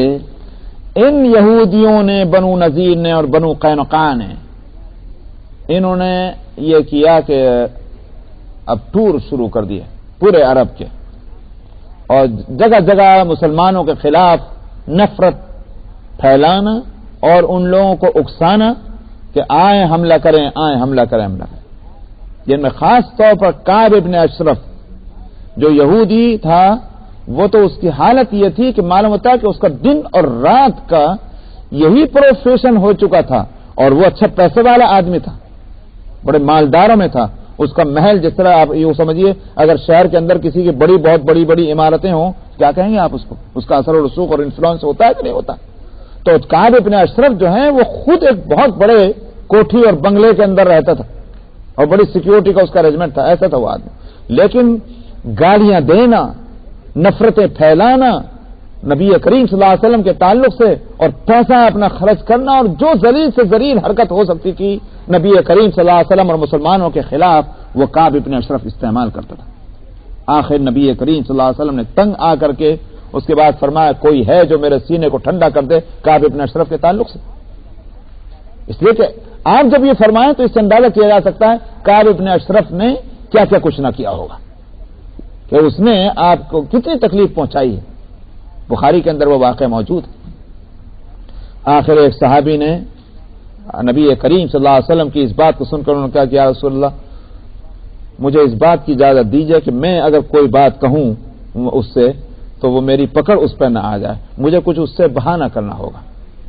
ان یہودیوں نے، بنو نذیر نے اور بنو قینقاع نے انہوں نے یہ کیا کہ اب ٹور شروع کر دیے پورے عرب کے، اور جگہ جگہ مسلمانوں کے خلاف نفرت پھیلانا اور ان لوگوں کو اکسانا کہ آئیں حملہ کریں، آئیں حملہ کریں، حملہ کریں، جن میں خاص طور پر کعب ابن اشرف جو یہودی تھا، وہ تو اس کی حالت یہ تھی کہ معلوم ہوتا ہے کہ اس کا دن اور رات کا یہی پروفیشن ہو چکا تھا، اور وہ اچھا پیسے والا آدمی تھا، بڑے مالداروں میں تھا۔ اس کا محل جس طرح آپ یوں سمجھیے اگر شہر کے اندر کسی کی بہت بڑی بڑی عمارتیں ہوں، کیا کہیں گے آپ اس کو؟ اس کا اثر و رسوخ اور انفلوئنس ہوتا ہے کہ نہیں ہوتا؟ تو کعب ابن اشرف جو ہیں وہ خود ایک بہت بڑے کوٹھی اور بنگلے کے اندر رہتا تھا، اور بڑی سیکیورٹی کا اس کا ارینجمنٹ تھا، ایسا تھا وہ آدمی، لیکن گالیاں دینا، نفرتیں پھیلانا نبی کریم صلی اللہ علیہ وسلم کے تعلق سے، اور پیسہ اپنا خرچ کرنا، اور جو ذلیل سے ذلیل حرکت ہو سکتی تھی نبی کریم صلی اللہ علیہ وسلم اور مسلمانوں کے خلاف، وہ کعب ابن اشرف استعمال کرتا تھا۔ آخر نبی کریم صلی اللہ علیہ وسلم نے تنگ آ کر کے اس کے بعد فرمایا کوئی ہے جو میرے سینے کو ٹھنڈا کر دے کعب ابن اشرف کے تعلق سے، اس لیے کہ آپ جب یہ فرمائیں تو اس سے اندازہ کیا جا سکتا ہے کعب ابن اشرف نے کیا کیا کچھ نہ کیا ہوگا، کہ اس نے آپ کو کتنی تکلیف پہنچائی ہے۔ بخاری کے اندر وہ واقعہ موجود ہے۔ آخر ایک صحابی نے نبی کریم صلی اللہ علیہ وسلم کی اس بات کو سن کر انہوں نے کہا کہ یا رسول اللہ، مجھے اس بات کی اجازت دیجیے کہ میں اگر کوئی بات کہوں اس سے تو وہ میری پکڑ اس پہ نہ آ جائے، مجھے کچھ اس سے بہانہ کرنا ہوگا۔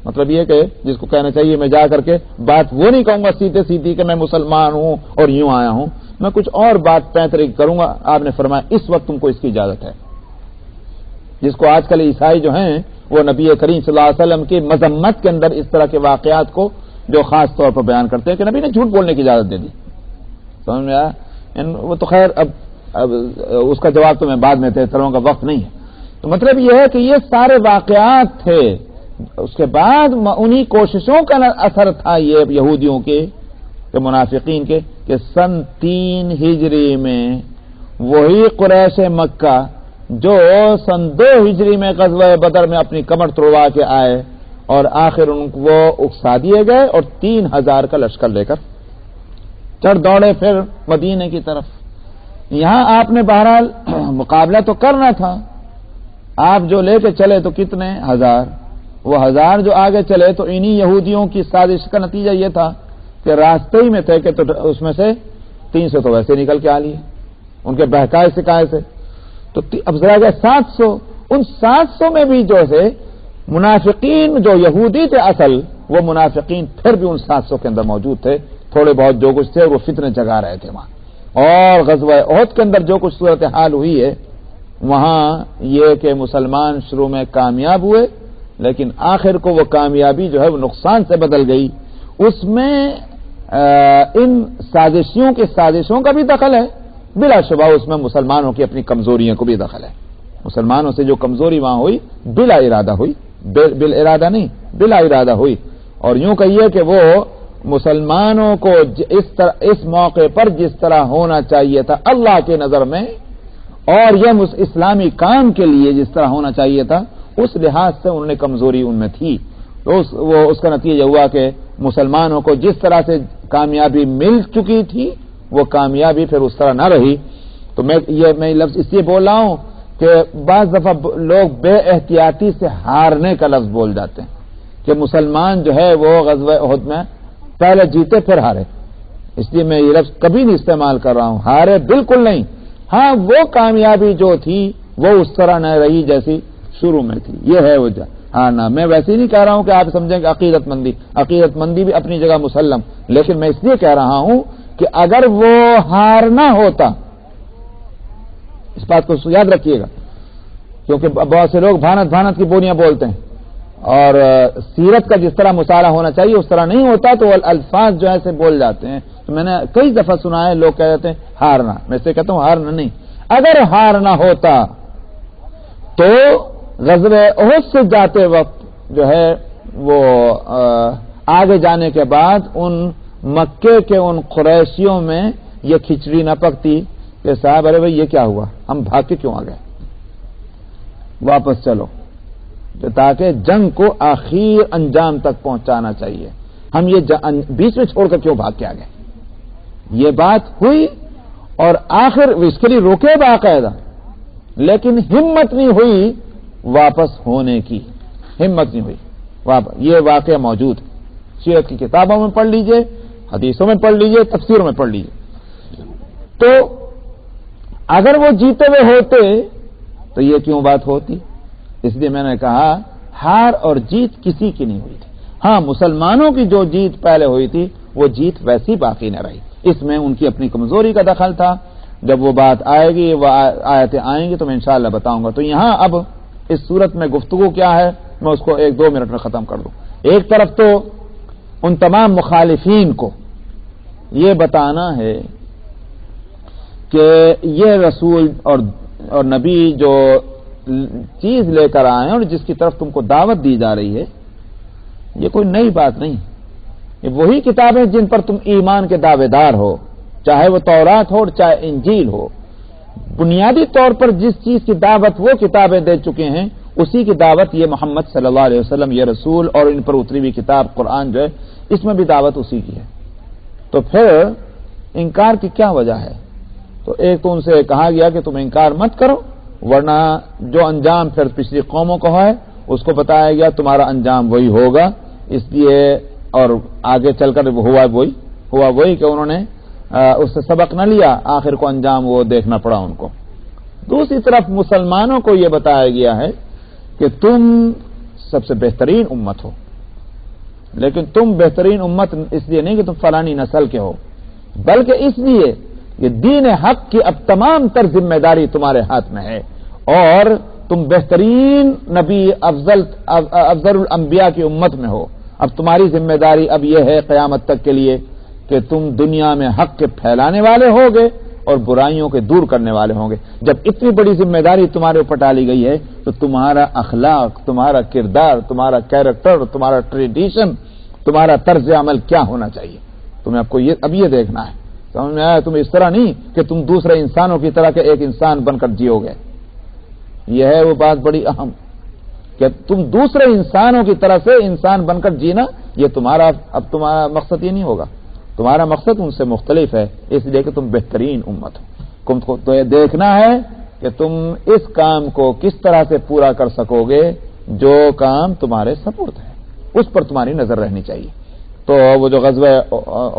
مطلب یہ کہ جس کو کہنا چاہیے میں جا کر کے بات وہ نہیں کہوں گا سیدھے سیدھی کہ میں مسلمان ہوں اور یوں آیا ہوں، میں کچھ اور بات طریقے کروں گا۔ آپ نے فرمایا اس وقت تم کو اس کی اجازت ہے، جس کو آج کل عیسائی جو ہیں وہ نبی کریم صلی اللہ علیہ وسلم کی مذمت کے اندر اس طرح کے واقعات کو جو خاص طور پر بیان کرتے ہیں کہ نبی نے جھوٹ بولنے کی اجازت دے دی، سمجھ میں آیا؟ وہ تو خیر اب اس کا جواب تو میں بعد میں دیتا رہوں گا، وقت نہیں ہے۔ تو مطلب یہ ہے کہ یہ سارے واقعات تھے، اس کے بعد انہی کوششوں کا اثر تھا یہ یہودیوں کے منافقین کے کہ سن 3 ہجری میں وہی قریش مکہ جو سن 2 ہجری میں غزوہ بدر میں اپنی کمر توڑوا کے آئے، اور آخر ان کو وہ اکسا دیے گئے اور 3000 کا لشکر لے کر چڑھ دوڑے پھر مدینے کی طرف۔ یہاں آپ نے بہرحال مقابلہ تو کرنا تھا، آپ جو لے کے چلے تو کتنے 1000، وہ 1000 جو آگے چلے تو انہی یہودیوں کی سازش کا نتیجہ یہ تھا کہ راستے ہی میں تھے کہ تو اس میں سے 300 تو ویسے نکل کے آ لیے ان کے بہکائے سکھائے سے، تو اب ذرا گئے 700، ان 700 میں بھی جو ہے منافقین جو یہودی تھے اصل، وہ منافقین پھر بھی ان 700 کے اندر موجود تھے، تھوڑے بہت جو کچھ تھے وہ فتنے جگا رہے تھے وہاں۔ اور غزوہ احد کے اندر جو کچھ صورتحال ہوئی ہے وہاں یہ کہ مسلمان شروع میں کامیاب ہوئے، لیکن آخر کو وہ کامیابی جو ہے وہ نقصان سے بدل گئی۔ اس میں ان سازشوں کا بھی دخل ہے، بلا شبہ اس میں مسلمانوں کی اپنی کمزوریوں کو بھی دخل ہے۔ مسلمانوں سے جو کمزوری وہاں ہوئی بلا ارادہ ہوئی، بالارادہ نہیں، بلا ارادہ ہوئی، اور یوں کہیے کہ وہ مسلمانوں کو اس موقع پر جس طرح ہونا چاہیے تھا اللہ کے نظر میں، اور یہ اسلامی کام کے لیے جس طرح ہونا چاہیے تھا، اس لحاظ سے انہوں نے کمزوری ان میں تھی، تو اس کا نتیجہ ہوا کہ مسلمانوں کو جس طرح سے کامیابی مل چکی تھی وہ کامیابی پھر اس طرح نہ رہی۔ تو میں لفظ اس لیے بول رہا ہوں کہ بعض دفعہ لوگ بے احتیاطی سے ہارنے کا لفظ بول جاتے ہیں کہ مسلمان جو ہے وہ غزوہ احد میں پہلے جیتے پھر ہارے، اس لیے میں یہ لفظ کبھی نہیں استعمال کر رہا ہوں، ہارے بالکل نہیں، ہاں وہ کامیابی جو تھی وہ اس طرح نہ رہی جیسی شروع میں تھی، یہ ہے وجہ۔ ہاں نا، میں ویسے ہی نہیں کہہ رہا ہوں کہ آپ سمجھیں کہ عقیدت مندی بھی اپنی جگہ مسلم، لیکن میں اس لیے کہہ رہا ہوں کہ اگر وہ ہارنا ہوتا، اس بات کو یاد رکھیے گا، کیونکہ بہت سے لوگ بھانت کی بولیاں بولتے ہیں، اور سیرت کا جس طرح مطالعہ ہونا چاہیے اس طرح نہیں ہوتا، تو الفاظ جو ایسے بول جاتے ہیں۔ تو میں نے کئی دفعہ سنا ہے لوگ کہہ دیتے ہیں ہارنا، میں سے کہتا ہوں ہارنا نہیں، اگر ہارنا ہوتا تو غزوہ احد سے جاتے وقت جو ہے وہ آگے جانے کے بعد ان مکے کے ان قریشیوں میں یہ کھچڑی نہ پکتی کہ صاحب ارے بھائی یہ کیا ہوا، ہم بھاگ کے کیوں آ گئے، واپس چلو، تاکہ جنگ کو آخر انجام تک پہنچانا چاہیے، ہم یہ بیچ میں چھوڑ کر کیوں بھاگ کے آ گئے۔ یہ بات ہوئی اور آخر اس کے لیے روکے باقاعدہ، لیکن ہمت نہیں ہوئی واپس ہونے کی، ہمت نہیں ہوئی واپس. یہ واقعہ موجود ہے، سیرت کی کتابوں میں پڑھ لیجئے، حدیثوں میں پڑھ لیجئے، تفسیروں میں پڑھ لیجئے. تو اگر وہ جیتے ہوئے ہوتے تو یہ کیوں بات ہوتی؟ اس لیے میں نے کہا ہار اور جیت کسی کی نہیں ہوئی تھی. ہاں، مسلمانوں کی جو جیت پہلے ہوئی تھی وہ جیت ویسی باقی نہ رہی، اس میں ان کی اپنی کمزوری کا دخل تھا. جب وہ بات آئے گی، وہ آیتیں آئیں گی تو میں انشاءاللہ بتاؤں گا. تو یہاں اب اس صورت میں گفتگو کیا ہے، میں اس کو 1-2 منٹ میں ختم کر دوں. ایک طرف تو ان تمام مخالفین کو یہ بتانا ہے کہ یہ رسول اور نبی جو چیز لے کر آئے اور جس کی طرف تم کو دعوت دی جا رہی ہے، یہ کوئی نئی بات نہیں. یہ وہی کتابیں جن پر تم ایمان کے دعوے دار ہو، چاہے وہ تورات ہو اور چاہے انجیل ہو. بنیادی طور پر جس چیز کی دعوت وہ کتابیں دے چکے ہیں، اسی کی دعوت یہ محمد صلی اللہ علیہ وسلم، یہ رسول اور ان پر اتری ہوئی کتاب قرآن جو ہے، اس میں بھی دعوت اسی کی ہے. تو پھر انکار کی کیا وجہ ہے؟ تو ایک تو ان سے کہا گیا کہ تم انکار مت کرو، ورنہ جو انجام پھر پچھلی قوموں کو ہے اس کو بتایا گیا تمہارا انجام وہی ہوگا. اس لیے اور آگے چل کر ہوا وہی کہ انہوں نے اس سے سبق نہ لیا، آخر کو انجام وہ دیکھنا پڑا ان کو. دوسری طرف مسلمانوں کو یہ بتایا گیا ہے کہ تم سب سے بہترین امت ہو، لیکن تم بہترین امت اس لیے نہیں کہ تم فلانی نسل کے ہو، بلکہ اس لیے کہ دین حق کی اب تمام تر ذمہ داری تمہارے ہاتھ میں ہے، اور تم بہترین نبی افضل الانبیاء کی امت میں ہو. اب تمہاری ذمہ داری اب یہ ہے قیامت تک کے لیے کہ تم دنیا میں حق کے پھیلانے والے ہوگے اور برائیوں کے دور کرنے والے ہوں گے. جب اتنی بڑی ذمہ داری تمہارے اوپر ڈالی گئی ہے تو تمہارا اخلاق، تمہارا کردار، تمہارا کیریکٹر، تمہارا ٹریڈیشن، تمہارا طرز عمل کیا ہونا چاہیے. تمہیں اب یہ دیکھنا ہے. سمجھ میں آیا؟ تم اس طرح نہیں کہ تم دوسرے انسانوں کی طرح کے ایک انسان بن کر جیو گے. یہ ہے وہ بات بڑی اہم کہ تم دوسرے انسانوں کی طرح سے انسان بن کر جینا، یہ تمہارا مقصد یہ نہیں ہوگا. تمہارا مقصد ان سے مختلف ہے، اس لیے کہ تم بہترین امت ہو. تم کو تو یہ دیکھنا ہے کہ تم اس کام کو کس طرح سے پورا کر سکو گے جو کام تمہارے سپرد ہے، اس پر تمہاری نظر رہنی چاہیے. تو وہ جو غزوہ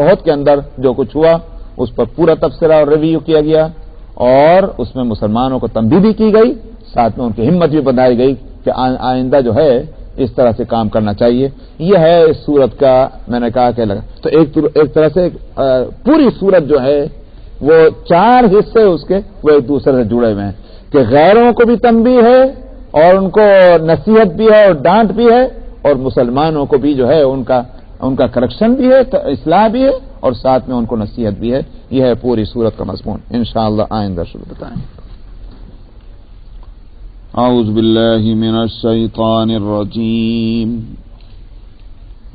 احد کے اندر جو کچھ ہوا اس پر پورا تبصرہ اور ریویو کیا گیا، اور اس میں مسلمانوں کو تنبیہ بھی کی گئی، ساتھ میں ان کی ہمت بھی بندھائی گئی کہ آئندہ جو ہے اس طرح سے کام کرنا چاہیے. یہ ہے اس سورت کا، میں نے کہا کہ لگا تو ایک طرح سے پوری سورت جو ہے وہ 4 حصے اس کے وہ ایک دوسرے سے جڑے ہوئے ہیں کہ غیروں کو بھی تنبیہ ہے اور ان کو نصیحت بھی ہے اور ڈانٹ بھی ہے، اور مسلمانوں کو بھی جو ہے ان کا کریکشن بھی ہے، اصلاح بھی ہے، اور ساتھ میں ان کو نصیحت بھی ہے. یہ ہے پوری سورت کا مضمون. انشاءاللہ آئندہ شروع بتائیں. اعوذ باللہ من الشیطان الرجیم.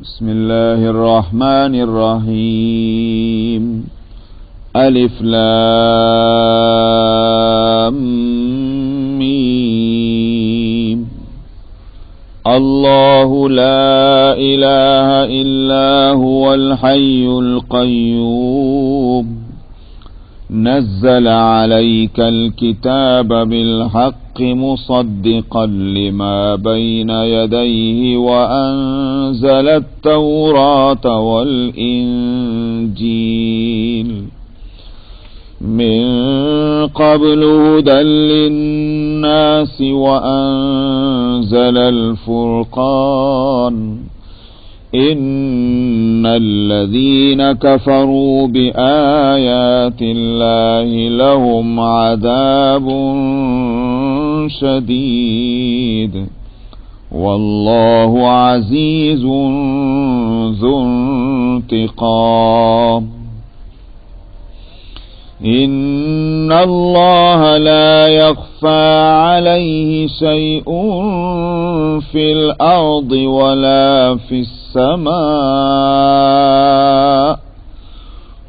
بسم اللہ الرحمن الرحیم. الف لام میم. اللہ لا الہ الا هو الحی القیوم. نزل عليك الكتاب بالحق مصدقا لما بين يديه وأنزل التوراة والإنجيل من قبل هدى للناس وأنزل الفرقان. إن الذين كفروا بآيات الله لهم عذاب شديد والله عزيز ذو انتقام. إن الله لا يخفى عليه شيء في الأرض ولا في السماء.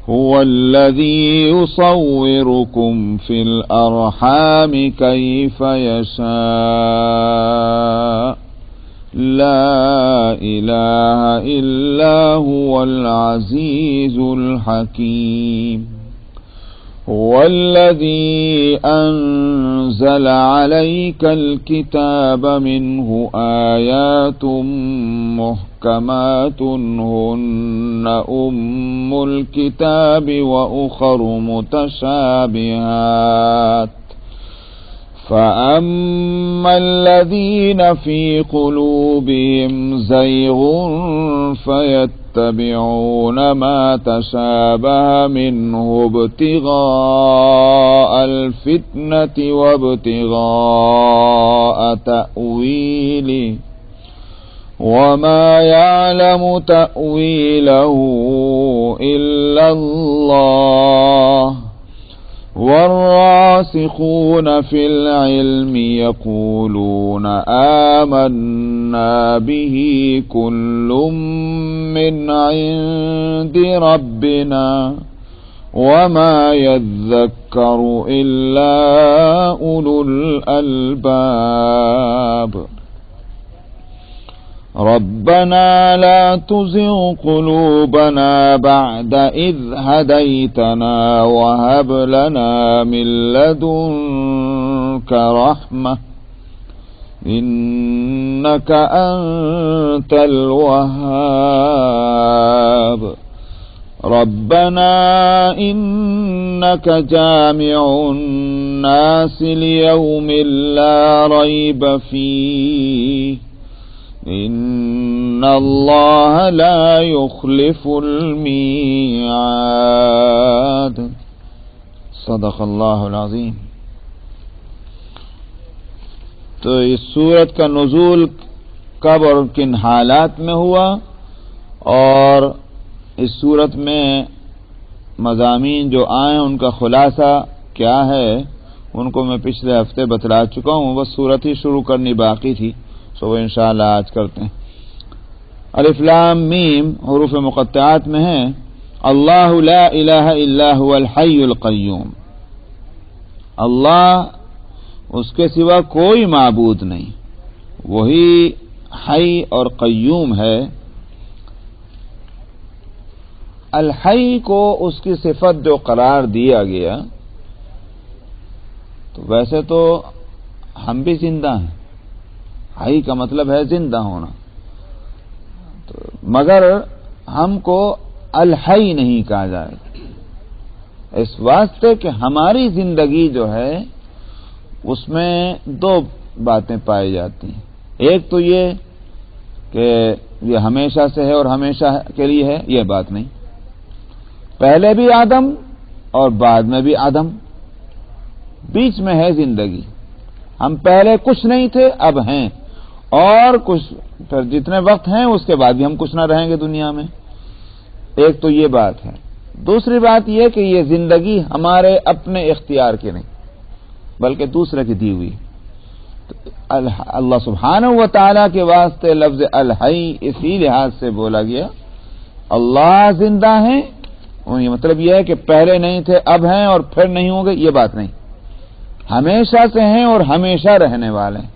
هو الذي يصوركم في الأرحام كيف يشاء لا إله إلا هو العزيز الحكيم هو الذي أنزل عليك الكتاب منه آيات محكمات هن أم الكتاب وأخر متشابهات فأما الذين في قلوبهم زيغ فيتبعون ما تشابه منه ابتغاء الفتنة وابتغاء تأويله وما يعلم تأويله إلا الله والراسخون في العلم يقولون آمنا به كل من عند ربنا وما يذكر إلا أولو الألباب ربنا لا تزغ قلوبنا بعد إذ هديتنا وهب لنا من لدنك رحمة إنك أنت الوهاب ربنا إنك جامع الناس ليوم لا ريب فيه إن الله لا يخلف الميعاد صدق اللہ العظیم۔ تو اس سورت کا نزول کب اور کن حالات میں ہوا اور اس سورت میں مضامین جو آئے ان کا خلاصہ کیا ہے ان کو میں پچھلے ہفتے بتلا چکا ہوں، بس سورت ہی شروع کرنی باقی تھی، سو وہ انشاءاللہ آج کرتے ہیں۔ الف لام میم حروف مقطعات میں ہیں اللہ لا الہ الا هو الحی القیوم، اللہ اس کے سوا کوئی معبود نہیں، وہی حی اور قیوم ہے۔ الحی کو اس کی صفت جو قرار دیا گیا، تو ویسے تو ہم بھی زندہ ہیں، حی کا مطلب ہے زندہ ہونا، مگر ہم کو الحی نہیں کہا جائے گا، اس واسطے کہ ہماری زندگی جو ہے اس میں دو باتیں پائی جاتی ہیں، ایک تو یہ کہ یہ ہمیشہ سے ہے اور ہمیشہ کے لیے ہے، یہ بات نہیں، پہلے بھی آدم اور بعد میں بھی آدم، بیچ میں ہے زندگی، ہم پہلے کچھ نہیں تھے اب ہیں، اور کچھ پھر جتنے وقت ہیں اس کے بعد بھی ہم کچھ نہ رہیں گے دنیا میں، ایک تو یہ بات ہے۔ دوسری بات یہ کہ یہ زندگی ہمارے اپنے اختیار کی نہیں بلکہ دوسرے کی دی ہوئی۔ اللہ سبحانہ و تعالیٰ کے واسطے لفظ الحی اسی لحاظ سے بولا گیا، اللہ زندہ ہیں، یہ مطلب یہ ہے کہ پہلے نہیں تھے اب ہیں اور پھر نہیں ہوں گے، یہ بات نہیں، ہمیشہ سے ہیں اور ہمیشہ رہنے والے ہیں،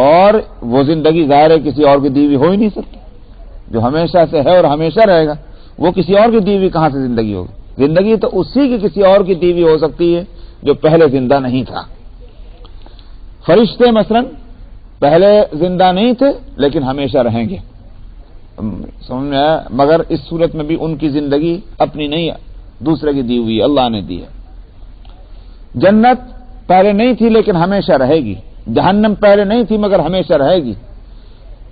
اور وہ زندگی ظاہر ہے کسی اور کی دی ہوئی ہو ہی نہیں سکتی، جو ہمیشہ سے ہے اور ہمیشہ رہے گا وہ کسی اور کی دی ہوئی کہاں سے زندگی ہوگی؟ زندگی تو اسی کی کسی اور کی دی ہوئی ہو سکتی ہے جو پہلے زندہ نہیں تھا۔ فرشتے مثلا پہلے زندہ نہیں تھے لیکن ہمیشہ رہیں گے، سمجھ میں آیا؟ مگر اس صورت میں بھی ان کی زندگی اپنی نہیں دوسرے کی دی ہوئی اللہ نے دی ہے۔ جنت پہلے نہیں تھی لیکن ہمیشہ رہے گی، جہنم پہلے نہیں تھی مگر ہمیشہ رہے گی،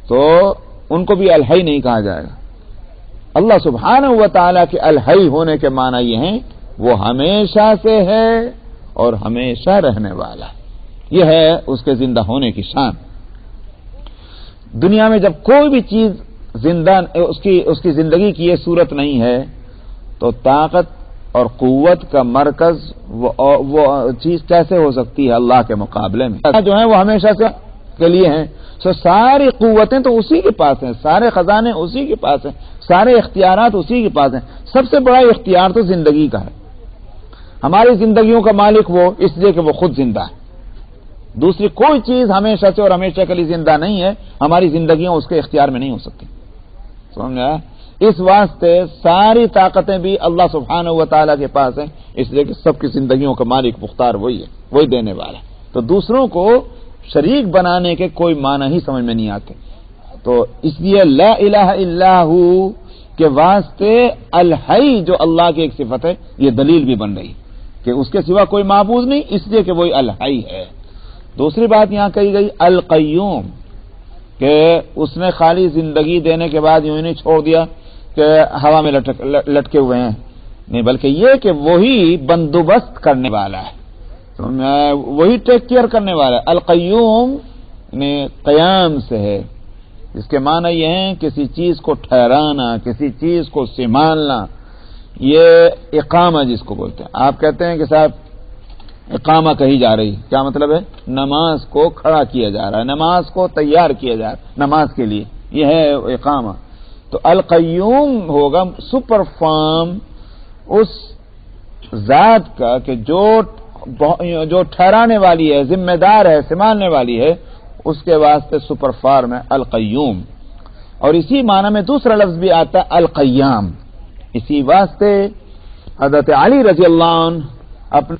تو ان کو بھی الحی نہیں کہا جائے گا۔ اللہ سبحانہ و تعالیٰ کے الحی ہونے کے معنی یہ ہیں وہ ہمیشہ سے ہے اور ہمیشہ رہنے والا، یہ ہے اس کے زندہ ہونے کی شان۔ دنیا میں جب کوئی بھی چیز زندہ اس کی زندگی کی یہ صورت نہیں ہے تو طاقت اور قوت کا مرکز وہ چیز کیسے ہو سکتی ہے اللہ کے مقابلے میں؟ جو ہیں وہ ہمیشہ سے کے لیے ہیں، سو ساری قوتیں تو اسی کے پاس ہیں، سارے خزانے اسی کے پاس ہیں، سارے اختیارات اسی کے پاس ہیں۔ سب سے بڑا اختیار تو زندگی کا ہے، ہماری زندگیوں کا مالک وہ، اس لیے کہ وہ خود زندہ ہے، دوسری کوئی چیز ہمیشہ سے اور ہمیشہ کے لیے زندہ نہیں ہے، ہماری زندگیاں اس کے اختیار میں نہیں ہو سکتی. سمجھا؟ اس واسطے ساری طاقتیں بھی اللہ سبحانہ و تعالیٰ کے پاس ہیں، اس لیے کہ سب کی زندگیوں کا مالک مختار وہی ہے، وہی دینے والا. تو دوسروں کو شریک بنانے کے کوئی معنی ہی سمجھ میں نہیں آتے. تو اس لیے لا الہ الا ہو کے واسطے الحی جو اللہ کی ایک صفت ہے، یہ دلیل بھی بن رہی کہ اس کے سوا کوئی معبود نہیں، اس لیے کہ وہی الحی ہے. دوسری بات یہاں کہی گئی القیوم، کہ اس نے خالی زندگی دینے کے بعد یوں ہی نہیں چھوڑ دیا کہ ہوا میں لٹکے ہوئے ہیں، نہیں، بلکہ یہ کہ وہی بندوبست کرنے والا ہے، وہی ٹیک کیئر کرنے والا ہے. القیوم یعنی قیام سے ہے، اس کے معنی یہ ہیں کسی چیز کو ٹھہرانا، کسی چیز کو سنبھالنا. یہ اقامہ جس کو بولتے ہیں. آپ کہتے ہیں کہ صاحب اقامہ کہی جا رہی، کیا مطلب ہے؟ نماز کو کھڑا کیا جا رہا ہے، نماز کو تیار کیا جا رہا ہے نماز کے لیے، یہ ہے اقامہ. تو القیوم ہوگا سپر فارم اس ذات کا کہ جو ٹھہرانے والی ہے، ذمہ دار ہے، سنبھالنے والی ہے، اس کے واسطے سپر فارم ہے القیوم. اور اسی معنی میں دوسرا لفظ بھی آتا ہے القیام. اسی واسطے حضرت علی رضی اللہ عنہ اپنے